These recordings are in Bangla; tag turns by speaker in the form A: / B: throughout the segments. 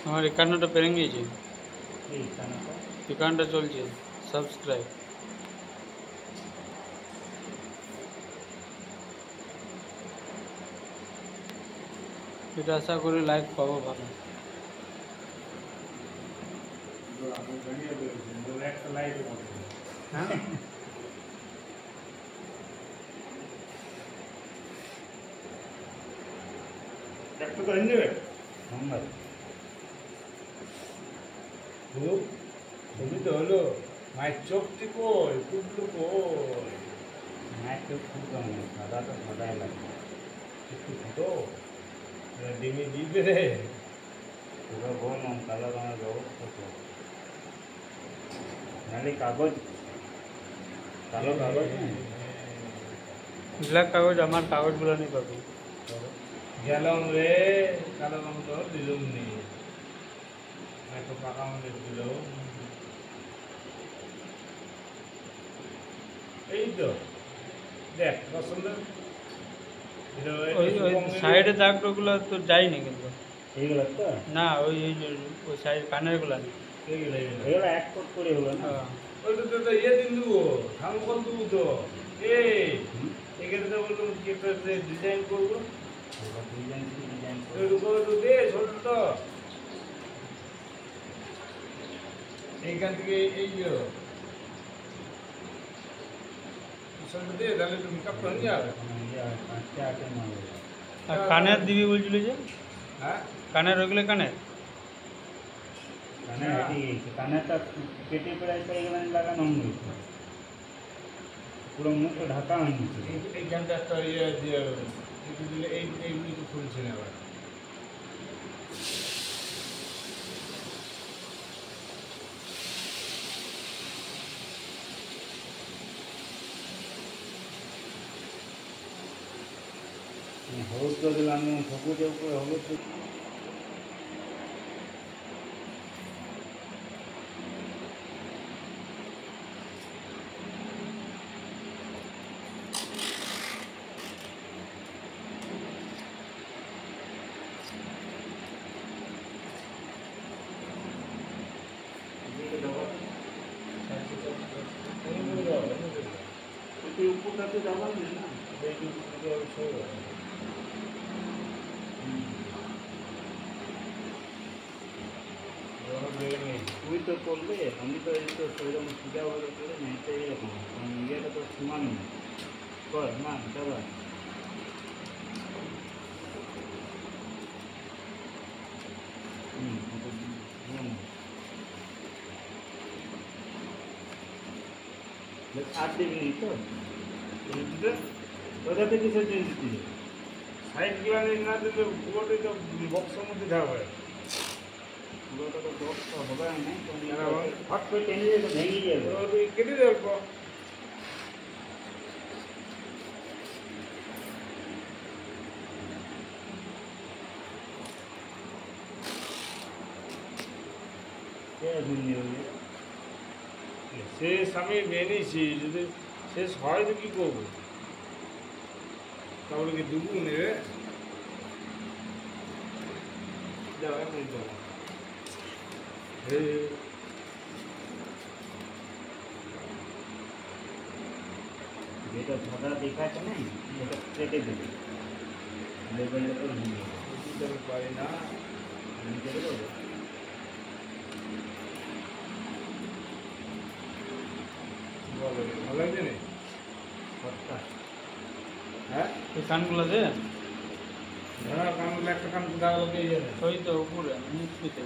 A: আমার একান্নটা পেরে গিয়েছে,
B: এই কানাটা
A: একান্নটা চলছে সাবস্ক্রাইব। এটা আশা করি লাইক পাবো ভালো।
B: একটা লাইট
A: হ্যাঁ
B: একটা করে নেবে নম্বর ছবি তো হলো মায়ের চোখটি কই টুকলু কই মায়ের চোখ ফুটতো না সাদা তো সাদাই লাগবে একটু ফুটো ডিমে দিবে রে পুরো বললাম কালো রঙের ব্যবস্থা তো নাহলে কাগজ কালো কাগজ
A: ব্ল্যাক কাগজ, আমার কাগজগুলো নেই পাবি।
B: গেলাম রে কালো রঙ তো দিলুম নি একটু পাকা মনে দিল এই তো দেখ পছন্দ
A: ওই ওই সাইডে দাগগুলো তো যায়নি কিন্তু।
B: এইগুলো তো
A: না ওই ওই ওই সাইড কানের গুলা নেই।
B: এগুলো এক কোট করে হলো না
A: হ্যাঁ।
B: ওই তো তো ইয়ে দিন দেবো ধান কল দেবো তো এই এখানে তো বললাম কি একটা ডিজাইন করবো দে ছোট তো এইখান থেকে এই যে দে তাহলে তুমি কাপ করে যাবে
A: আর কানের দিবি বলছিল যে,
B: হ্যাঁ
A: কানের ওইগুলো কানের
B: কানেরটা কেটে প্রায় এইখানে লাগানো হয়েছে পুরো মুখে ঢাকা হয়নি এইখানটা একটা ইয়ে দিয়ে দিলে এইগুলি তো খুলছে না আবার হলুদ তো দিলাম সবুজের উপরে হলুদ উপরটাতে যাবার না তুই তো করলে আমি তো এই তো সেরকম সুবিধা ভালো করে নেই তো এইরকম ইয়েটা তো সমান না কর না দাদা আর দেবিনি তো ওটাতে কিসের জন্য দিচ্ছি সাইড গ্লানি না দিলে পুরোটাই তো বক্সের মধ্যে যাবে পুরোটা তো বক্স হবে না হট করে টেনে দিলে ভেঙে যাবে কেটে দেবো শেষ আমি মেনেছি যদি শেষ হয় তো কী করবো তাহলে কি দুবু নেবে যেটা সাদা দেখাচ্ছে না এটা কেটে দেবে লেবেল লেবেল নিয়ে পারি না নিতে দেবো ভালো লাগছে না হ্যাঁ
A: এই কানগুলো দে,
B: হ্যাঁ কানগুলো একটা কান দাঁড়ালো পেয়ে যাবে
A: ওই তো উপরে নিচে।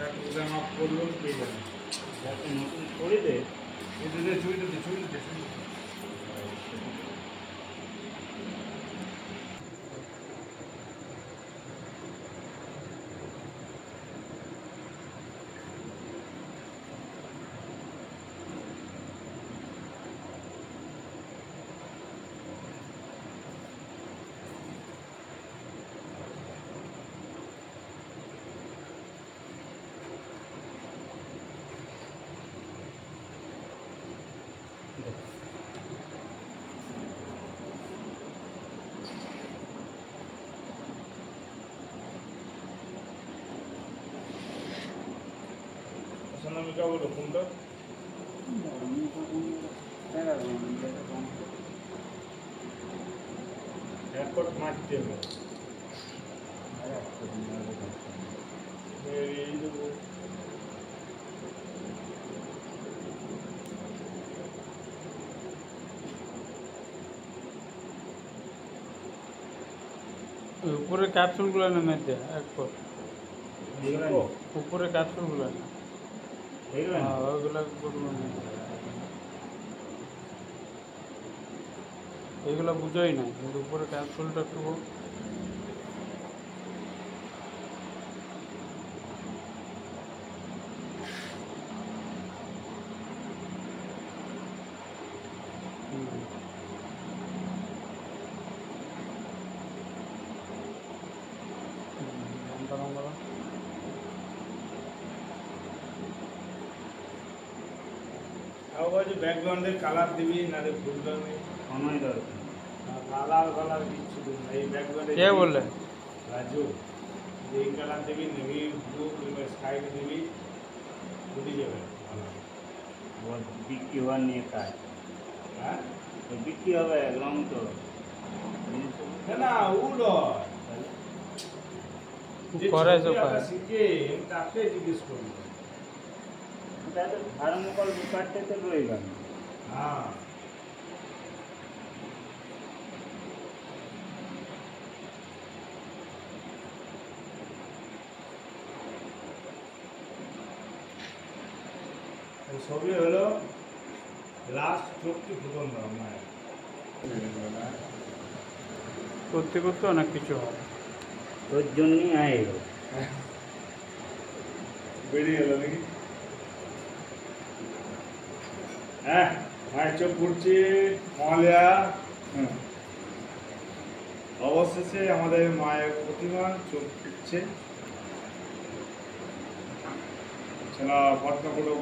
B: একটা মাপ করলেও পেয়ে যাবে নতুন করে দে এই দুধে ছুঁই দিতে ছুঁই দিতে অনামিকা বলো কোনটা একবার মারতে হবে এই দেবো
A: উপরে ক্যাপসুলগুলো নেমে দে একবার
B: দেখবো
A: উপরে ক্যাপসুলগুলো না
B: দেখবেন
A: ওইগুলো এইগুলো বুঝোই না কিন্তু উপরে ক্যাপসুলটা একটু
B: ব্যাকগ্রাউন্ডের কালার দিবি না রে ফুলটা সময় দরকার কালার কিচ্ছু দিবি না এই ব্যাকগ্রাউন্ডে
A: কে বললে
B: রাজু এই কালার দিবি নেভি ব্লু স্কাই দিবি উঠে যাবে বিক্রি হওয়ার নিয়ে কাজ হ্যাঁ বিক্রি হবে রং তো না উড়ো
A: করে
B: শিখে তাকে জিজ্ঞেস করবো থার্মোকল কাটতে তো রয়ে গেল হ্যাঁ সবই হলো লাস্ট চোখটি ফুটন দাও মায়ের
A: করতে করতে অনেক কিছু হবে
B: ওর জন্যই আয় বেরিয়ে গেল নাকি হ্যাঁ মায়ের চোখ ফুটছে মহালয়া অবশেষে আমাদের মায়ের প্রতিমা চোখ ফুটছে চলা ফটকা ফটো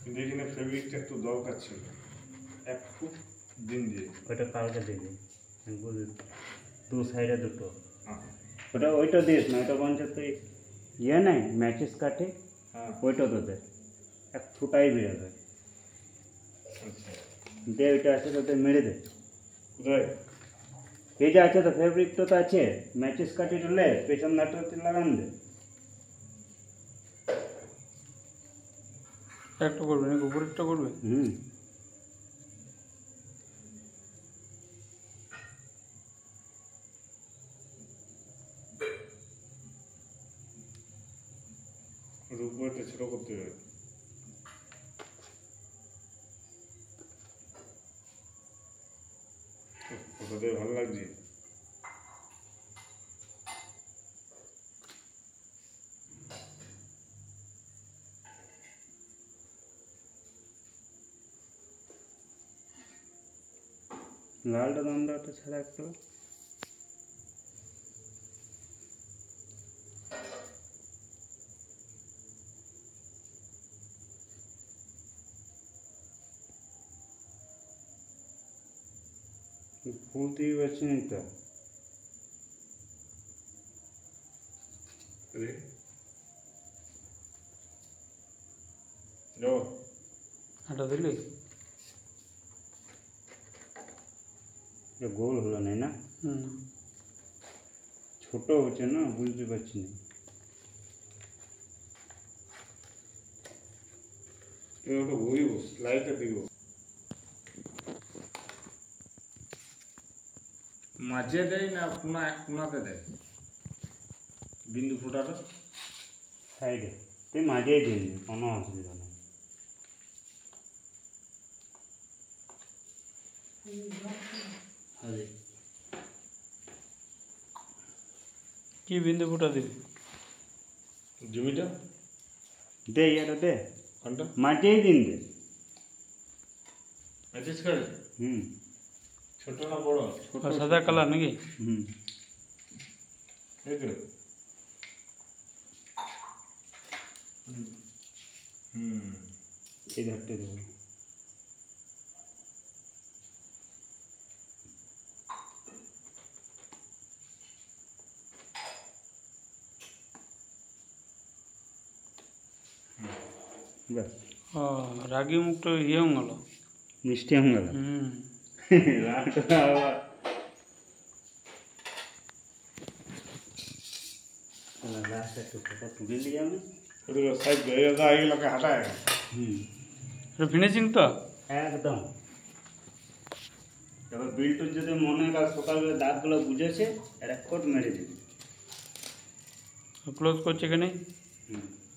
B: কিন্তু এখানে ফেব্রিকটা একটু দরকার ছিল এক ফুট দিন দিয়ে
C: ওইটা কালকে দেবে দু সাইডে দুটো ওইটা দিস না ওইটা বঞ্চ তুই ইয়ে নাই ম্যাচিস কাটে ওইটা তো দে এক ফুটাই বেরোবে দে ওইটা আছে তো মেরে দে
B: কোথায়
C: এই যে আছে তো ফেব্রিক তো আছে ম্যাচিস কাটি লে পেছন ধারটাতে লাগান দে
A: একটা করবে নাকি উপরেরটা করবে
B: উপরটা ছোট করতে হবে ফটোতে ভালো লাগছে
C: লালটা দণ্ডটা ছাড়া একটু ফুলতেই পারছি না তো
A: এটা দিলি
C: গোল হলো না ছোট হচ্ছে না বুঝতে পারছি না
B: লাইটটা দিব মাঝে দেয় না কোনাতে দেয় বিন্দু ফোটাটা
C: সাইডে তুই মাঝেই দিন কোনো অসুবিধা নেই
A: কি বিন্দু ফুটা দিবি
B: জমিটা
C: দে এটা দে
B: কোনটা
C: মাঝেই দিন দে
B: ম্যাচিস করে ছোট না বড়
A: সাদা কালার নাকি
B: এই যে
C: এই ধারটা দেবো। ব্যাস
A: ও রাগি মুখটা ইয়ে হয়ে গেল,
C: মিষ্টি হয়ে গেল। রাগটা আবার লাস্টে একটু ফোটা তুলে নিয়ে আমি
B: ওগুলো সাইড এগুলোকে হাঁটায়।
A: ফিনিশিং তো
C: একদম। এবার বিল্টুর যদি মনে হয় কাল সকালবেলা দাঁতগুলো বুঝেছে, আর এক কোট মেরে দিবি।
A: ক্লোজ করছে কেন?
C: হুম